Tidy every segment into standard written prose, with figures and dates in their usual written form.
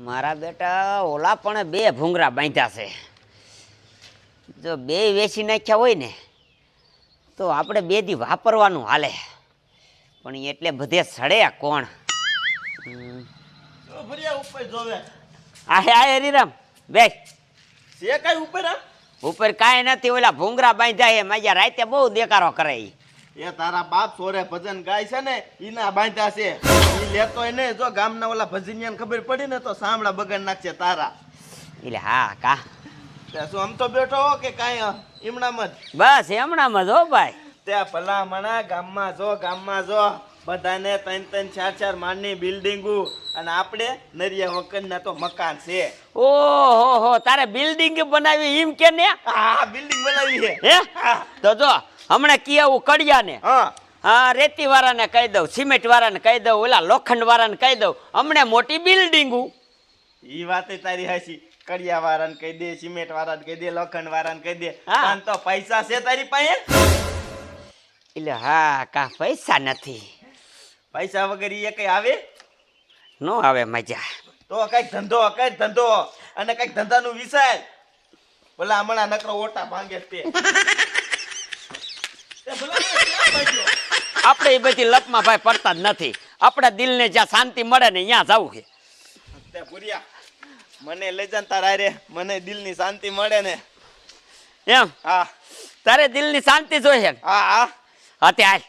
મારા બેટા ઓલા પણ બે ભૂંગરા બાંધ્યા છે. જો બે વેચી નાખ્યા હોય ને તો આપણે બે દી વાપરવાનું હાલે, પણ એટલે બધે સડે કોણ? આહે હરીરામ બે છે કઈ ઉપર ઉપર કાંઈ નથી. ઓલા ભૂંગરા બાંધ્યા એ માજા રાતે બહુ દેકારો કરે. એ તારા બાપ સોરે ભજન ગાય છે ને ઈના બાંધ્યા છે. ઈ લેતો ને જો ગામના ઓલા ભજનિયાને ખબર પડી ને તો સાંભળા બગાડ નાખશે તારા. એટલે હા કા શું આમ તો બેઠો હો કે કાંઈ એમણામ જ? બસ એમણામ જ હો ભાઈ. ત્યાં ભલામણા ગામમાં જો બધાને 3-4 માળની બિલ્ડિંગો અને આપણે નરિયા વખતના તો મકાન છે. ઓહો હો તારે બિલ્ડિંગ બનાવી એમ કે ને? હા બિલ્ડિંગ બનાવી છે. હે તો જો હમણાં કિયાવું કડિયા ને હા રેતી વાળાને કહી દઉં, સિમેન્ટ વાળાને કહી દઉં, ઓલા લોખંડ વાળાને કહી દઉં, હમણાં મોટી બિલ્ડિંગો. ઈ વાત તારી હાચી. કડિયા વાળાને કહી દે, સિમેન્ટ વાળાને કહી દે, લોખંડ વાળાને કહી દે, પણ તો પૈસા છે તારી પાસે? એટલે હા કા પૈસા નથી. પૈસા વગર એ કઈ આવે? નો આવે મજા. તો કઈક ધંધો અને કઈક ધંધાનું વિચાર. ભલા હમણાં નકરો ઓટા ભાંગે તે. આપણે એ બધી લપમાં ભાઈ પડતા જ નથી. આપણા દિલને જ્યાં શાંતિ મળે ને ત્યાં જવું છે. તે પુરિયા મને લઈ જા તારા રે, મને દિલની શાંતિ મળે ને. એમ? હા તારે દિલની શાંતિ જોઈએ? હા હા અત્યારે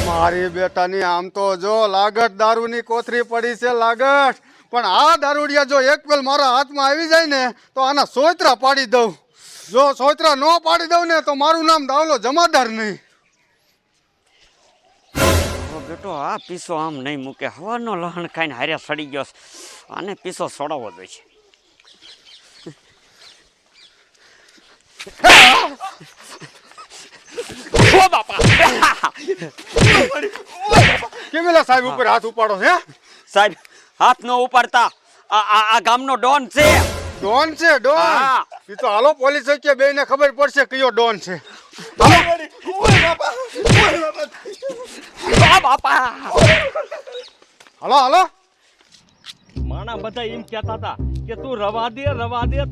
મારી બેટાની આમ તો જો લાગટ દારૂની કોથરી પડી છે લાગટ, પણ આ દારૂડિયા જો એક પેલ મારા હાથમાં આવી જાય ને તો આના સોયત્રા પાડી દઉં. જો સોયત્રા ન પાડી દઉં ને તો મારું નામ દાવલો જમાદાર નહીં. બેટો આ પીસો આમ નહીં મૂકે. હવાનો લહણ ખાઈને હારે સડી ગયો. આને પીસો છોડાવવો જોઈએ. ઓ બાપા કેમેલા સાહેબ ઉપર હાથ ઉપાડો છે? સાહેબ હાથ નો ઉપાડતા. આ ગામનો ડોન છે. ડોન છે ડોન? હા. એ તો હાલો પોલીસ કે બે ને ખબર પડશે કયો ડોન છે. બાપા હાલો હાલો. માણા બધા એમ કહેતા હતા કે તું રવા દે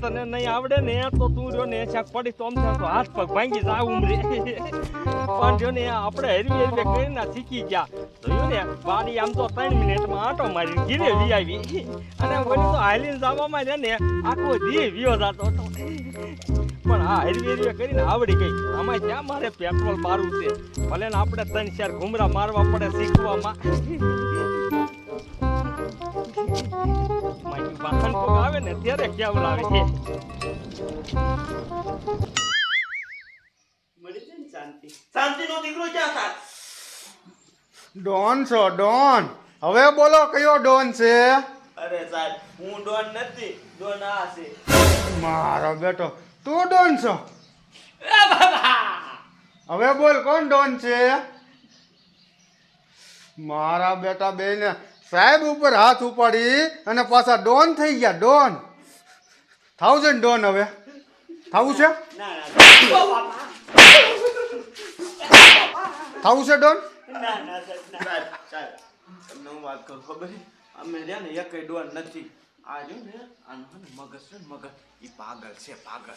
તને નહીં આવડે ને તો તું જો ને શાક પડી તો આમ તો હાથ પગ ભાંગી જાય ઉમરે. પણ જો ને આપણે હરવી કરીને શીખી ગયા. જોયું ને બારી આમ તો 3 મિનિટમાં આટો મારી ઘીરે વી આવી અને ઓલી તો હાલીને જવામાં છે ને આખો દી વિયો જતો હતો. પણ આ હરવી કરીને આવડી ગઈ. આમાં ક્યાં મારે પેટ્રોલ મારવું છે? ભલે ને આપણે 3-4 ઘુમરા મારવા પડે શીખવામાં. વાહન કોક આવે ને ત્યારે કેવલ આવે છે. શાંતિ નો દીકરો ક્યાં થાય? ડોન છો ડોન? હવે બોલો કયો ડોન છે? અરે સાહેબ હું ડોન નથી, ડોન આ છે. મારો બેટો તું ડોન છો? હવે બોલ કોણ ડોન છે? મારા બેટા બેને સાહેબ ઉપર હાથ ઉપાડી અને પાછા ડોન થઈ ગયા. ડોન થાઉઝન્ડ ડોન હવે થાવું છે? થાવું છે ડોન? સાહેબ તમને હું વાત કરું ખબર છે? અમે રહ્યા ને એક ડોન નથી. આ જો ને આનો મગજ છે ને મગજ ઈ પાગલ છે પાગલ.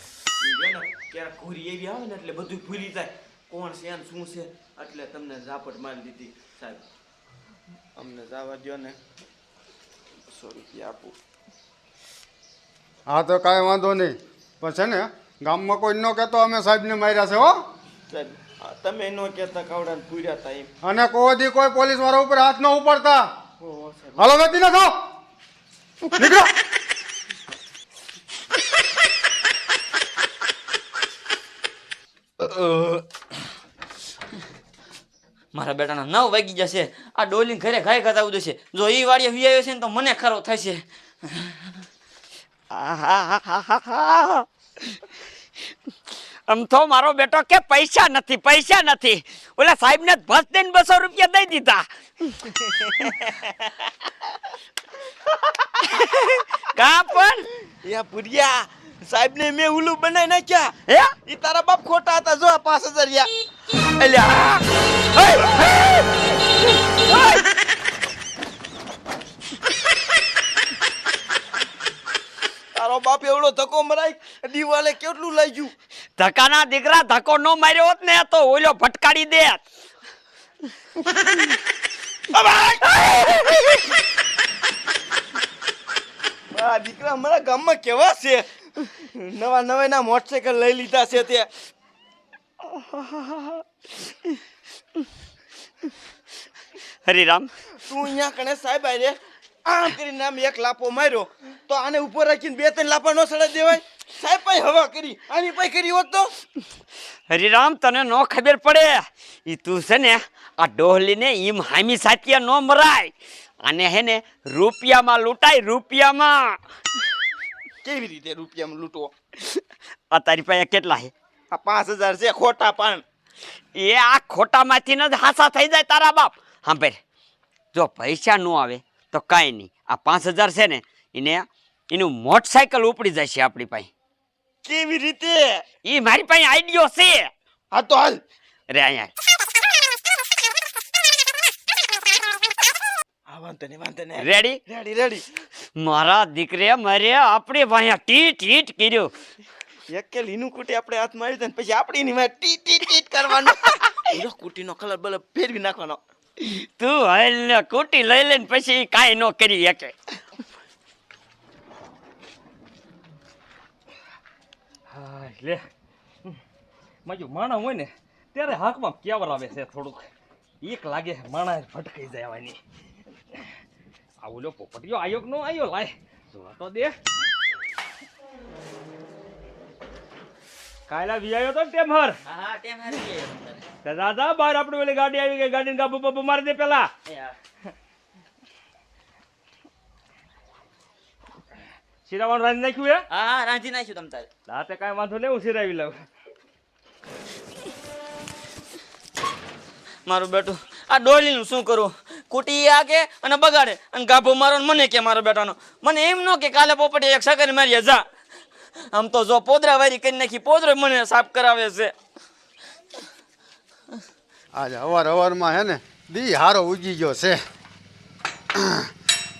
ઈ જો ને ક્યારેક ઘોરી એવી આવે ને એટલે બધું ભૂલી જાય કોણ છે ને શું છે. એટલે તમને ઝાપટ મારી દીધી સાહેબ. અમને જવા દો ને, 100 રૂપિયા આપું. હા તો કાંઈ વાંધો નહીં, પણ છે ને ગામમાં કોઈ ન કહેતો અમે સાહેબને માર્યા છે હો. સાહેબ તમે ન કહેતા કવડાને પૂર્યા હતા એમ. અને કોઈ કોઈ પોલીસ વાળા ઉપર હાથ ન ઉપાડતા. ઓહો સાહેબ. હાલો વેતી ના થાઓ, નીકળો. મારા બેટાના 9 વાગી જશે. આ ડોલી ઘરે ઘાય કરતા આવતું છે. જો એ વાડીએ વી આવ્યો છે ને તો મને ખરો થશે. આમ તો મારો બેટો કે પૈસા નથી. ઓલા સાહેબ ને ભસ દઈને 200 રૂપિયા દઈ દીધા. કા પણ યા પુરિયા સાહેબ ને મેં ઉલ્લુ બનાવી નાખ્યા. હે ઈ તારા બાપ ખોટા હતા. જો 5000 અલ્યા ધક્કો મરાય દિવાલે કેટલું લાગ્યું ધક્કાના દીકરા ધક્કો ન માર્યો હોત ને તો ઓલો ભટકાડી દે. આ દીકરા અમારા ગામમાં કેવા છે નવા નવા મોટરસાયકલ લઈ લીધા છે તે હરિરામ, તું અહીંયા કણે સાહેબ આરે આમ કરીને આમ એક લાપો માર્યો તો આને ઉપર રાખીને 2-3 લાપા નો સડા દેવાય સાહેબ પાઈ હવા કરી આની પાઈ કરી હોત તો હરિરામ, તને નો ખબર પડે. ઈ તું છે ને આ ડોહલીને ઈમ હામી સાચિયા નો મરાય. આને હે ને રૂપિયામાં લૂંટાય, રૂપિયામાં. કેવી રીતે રૂપિયામાં લૂંટવો આ તારી પાસે કેટલા હે? આ 5000 છે ખોટા પાન એ આ ખોટામાંથી ન જ હાસા થઈ જાય તારા બાપ. સાંભળ, જો પૈસા ન આવે તો કાંઈ નહીં. આ 5000 છે ને એનું મોટરસાયકલ ઉપડી જાય છે આપણી પાસે. કેવી રીતે એ મારી પાસે આઈડિયો છે. હા તો હાલ રે અહીંયા આ વાંધો નહીં રેડી. રેડી રેડી મારા દીકરે મારે આપણે વાયા ટીટ ટીટ કર્યું. એક લીનું કુટી આપણે હાથમાં આવી જાય ને પછી આપણી ની માં ટી ટી ટીટ કરવાનો એનો કુટીનો કલર બલર ફેરવી નાખવાનો તું હાલ ને કુટી લઈ લઈને પછી કાંઈ ન કરી શકે. હા લે મારું માણા હોય ને ત્યારે હાકમાં કેવર આવે છે થોડુંક એક લાગે માણા ભટકાઈ જવાની. આ ઓલો પોપટીયો આયો કે નો આયો લાય જોવા તો દે. કાયલા વિયાયો તો ટેમ હર હા ટેમ હારી ગયો તે દાદા બહાર આપણે ઓલી ગાડી આવી ગઈ ગાડીને ગાબુ બાબુ મારી દે પેલા. શિરાવાનું રાંધી નાખ્યું હે? હા રાંધી નાખ્યું તમ તારે રાતે કાંઈ વાંધો નહીં, હું શિરાવી લઉં. મારું બેટું આ ડોલીનું શું કરું? કુટી આગે અને બગાડે અને ગાભો મારો ને મને કે મારો બેટાનો. મને એમ ન કે કાલે પોપટી એક સકર મારીએ જા. આમ તો જો પોદરા વારી કરી નાખી પોદરો મને સાફ કરાવે છે. આજે અવારમાં હે ને દી હારો ઉગી ગયો છે.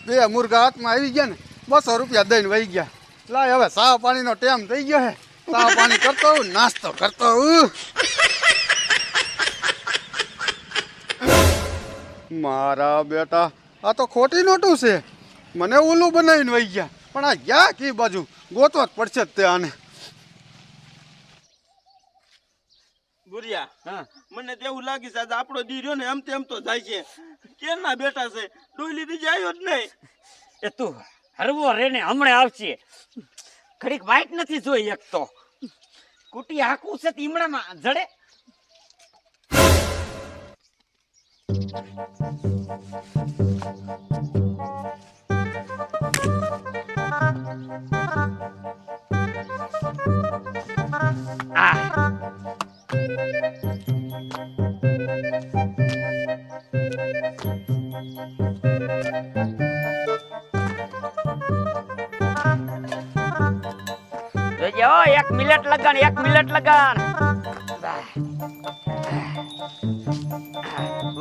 2 મુર્ગા હાથમાં આવી ગયા ને 200 રૂપિયા દઈને વહી ગયા. લાય હવે ચા પાણીનો ટાઈમ થઈ ગયો હે. ચા પાણી કરતો હું, નાસ્તો કરતો હું. મારા બેટા આ તો ખોટી નોટું છે. મને ઓલું બનાવીને વહી ગયા પણ આ ગયા કી બાજુ ગોતવા જ પડશે જ તે આને. ગુરિયા હા મને તો એવું લાગે છે આજે આપણો દી રહ્યો ને એમ તેમ તો જાય છે કેના બેટા છે ડોલી બીજી આવ્યો જ નહીં એ તું હરવો રે ને હમણે આવશે. ઘડીક વાઈટ નથી જોઈ એક તો કુટી હાકું છે તીમડામાં જડે. જોજો 1 મિનિટ લગાણ, 1 મિનિટ લગાણ.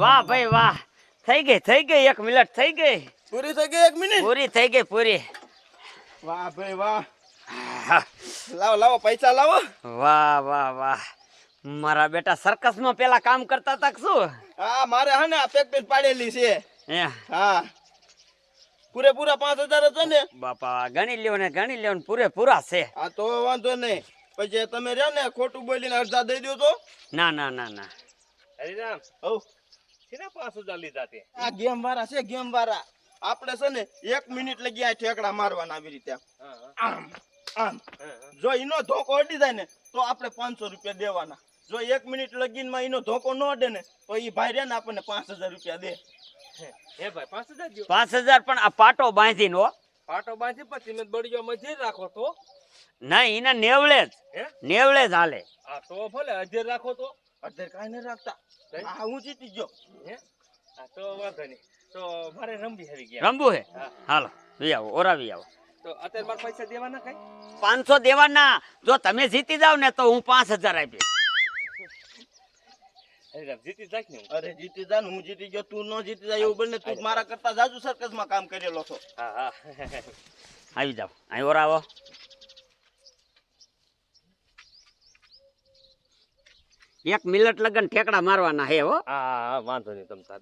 વાહ ભાઈ વાહ, થઈ ગઈ 1 મિનિટ થઈ ગઈ. પૂરી થઈ ગઈ 1 મિનિટ પૂરી થઈ ગઈ પૂરી. વાહ ભાઈ વાહ લાવો લાવો પૈસા લાવો વાહ વાહ વાહ. મારા બેટા સર્કસમાં પેલા કામ કરતા હતા કે શું? હા મારે હે ને આ પેક પાડેલી છે હે હા પૂરેપૂરા 5000 છે ને બાપા ગણી લ્યો ને પૂરેપૂરા છે. હા તો વાંધો નહીં પછી તમે રહ્યો ને ખોટું બોલીને અડધા દઈ દો તો ના ના ના ના. હરિરામ હવ શેના 5000 લીધા તે? આ ગેમ વાળા છે ગેમ વાળા આપણે છે ને 1 મિનિટ લગી આ ઠેકડા મારવાના આવી રીતે આમ આમ જો ઈનો ધોકો અડી જાય ને તો આપણે 500 રૂપિયા દેવાના. જો 1 મિનિટ લગીનમાં ઈનો ધોકો ન અડે ને તો ઈ ભાઈ રે ને આપણને 5000 રૂપિયા દે. હે ભાઈ 5000 દો. 5000 પણ આ પાટો બાંધી નો. પાટો બાંધી પછી તમે બળીયો મજૂર રાખો તો નહીં એના નેવળે જ હે નેવળે જ હાલે. આ તો ભલે અજર રાખો તો અડધે કાંઈ ન રાખતા હા હું જીતી ગયો હે આ તો વાંધો નહીં. તો મારે રંબી આવી ગયા. રંબુ હે? હા. હાલો વી આવો ઓરાવી આવો. તો અત્યારે મારે પૈસા દેવાના કઈ? 500 દેવાના. જો તમે જીતી જાવ ને તો હું 5000 આપીશ. હરિરામ જીતી જાક ને. અરે જીતી જા ને હું જીતી ગયો તું ન જીતી જાય એવું બને તું મારા કરતા જાજુ સર્કસમાં કામ કરેલો છો. હા હા આવી જાઓ અહીં ઓરાવો. 1 મિનિટ લગન ઠેકડા મારવાના હે હો. હા વાંધો નહીં તમ તાર.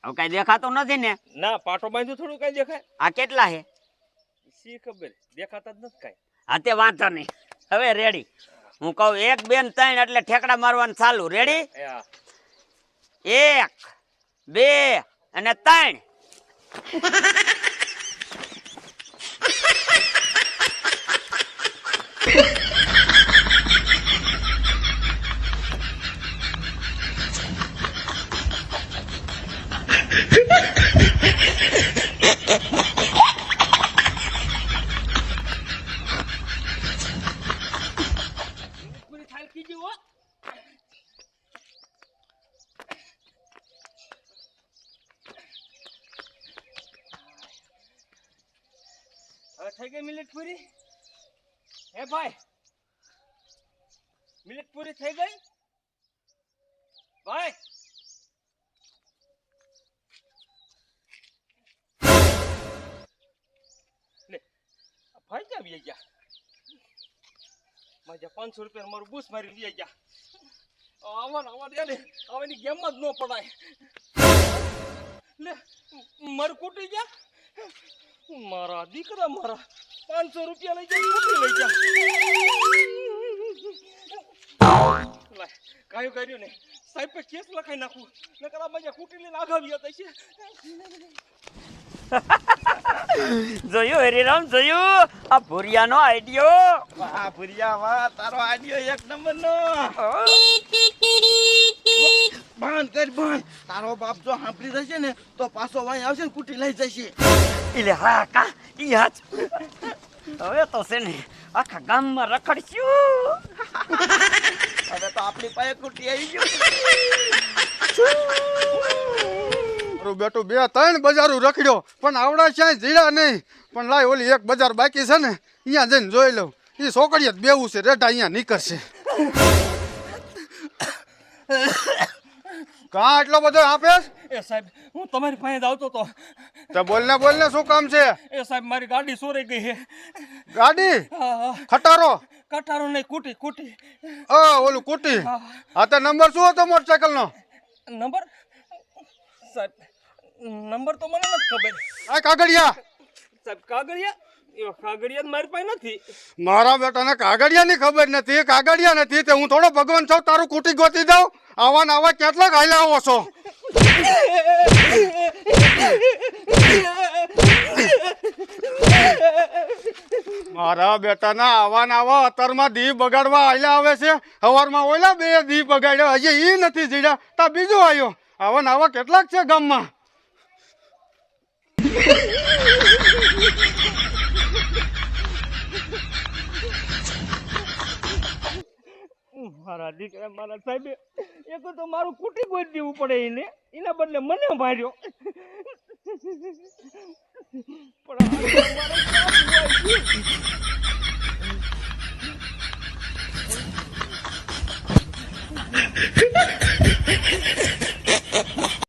હવે કઈ દેખાતો નથી ને? ના પાટો બાંધ્યો થોડું કઈ દેખાય. આ કેટલા હે? શી ખબર દેખાતા જ નથી કઈ. હા તે વાંધો નહીં. હવે રેડી. હું કહું 1 2 ને 3 એટલે ઠેકડા મારવાનું ચાલુ. રેડી? 1 2 અને 3. પૂરી થાળ કીધી હો. હવે થઈ ગઈ મિનિટ પૂરી. હે ભાઈ મિનિટ પૂરી થઈ ગઈ ભાઈ. લે આ ભાઈ ક્યાં વી ગયા? મારા 500 રૂપિયા મારું બૂસ મારી લઈ ગયા. આવા દે ને આવાની ગેમ જ ન પડાય. લે મારું કૂટી ગયા. મારા દીકરા મારા 500 રૂપિયા લઈ જાય કૂટી લઈ ગયા. લાય કાયું કર્યું ને સાહેબ પે કેસ લખાઈ નાખું નકર આ મજા કૂટી લઈને આગાવી હતા છે. જોયું હરિરામ જોયું? આ ભુરિયાનો આઈડિયો. વાહ ભુરિયા વાહ, તારો આડિયો 1 નંબરનો. બંધ કર બંધ. તારો બાપ જો સાંભળી રહેશે ને તો પાછો વાય આવશે ને કુટી લઈ જશે. એટલે હા કા ઈ હાચ. હવે તો છે ને આખા ગામમાં રખડશું. હવે તો આપણી પાસે કુટી આવી ગયો. મારું બેટું 2 3 બજારું રખડ્યો પણ આવડા ક્યાંય જીડા નહીં. પણ લાય ઓલી 1 બજાર બાકી છે ને અહીંયા જઈને જોઈ લઉં. એ છોકરીએ જ બેવું છે રેટા અહીંયા નીકળશે. કાં એટલો બધો આપેસ? એ સાહેબ હું તમારી પાસે જ આવતો તો. તો બોલ ને શું કામ છે? એ સાહેબ મારી ગાડી ચોરાઈ ગઈ છે. ગાડી? હા ખટારો? કટારો નહીં કૂટી. ઓલું કુટી. હા તો નંબર શું હતો મોટરસાયકલ નો? નંબર સાહેબ નંબર તો મને નથી ખબર. આ કાગળિયા? સાહેબ કાગળિયા એ કાગળિયા મારી પાસે નથી. મારા બેટાને કાગળિયાની ખબર નથી. કાગળિયા નથી તે હું થોડો ભગવાન છું તારું કુટી ગોતી દઉં? આવા ને આવા કેટલાક હાલ્યા આવો છો? મારા બેટાના આવા ને આવા અત્યારમાં દી બગાડવા હાલ્યા આવે છે. સવારમાં ઓલા 2 દી બગાડ્યા હજી ઈ નથી જીડ્યા તા બીજો આવ્યો. આવા ને આવા કેટલાક છે ગામમાં. મારા દીકરા મારા સાહેબે એક તો મારું કુટી ગોતી દેવું પડે એને. એના બદલે મને માર્યો.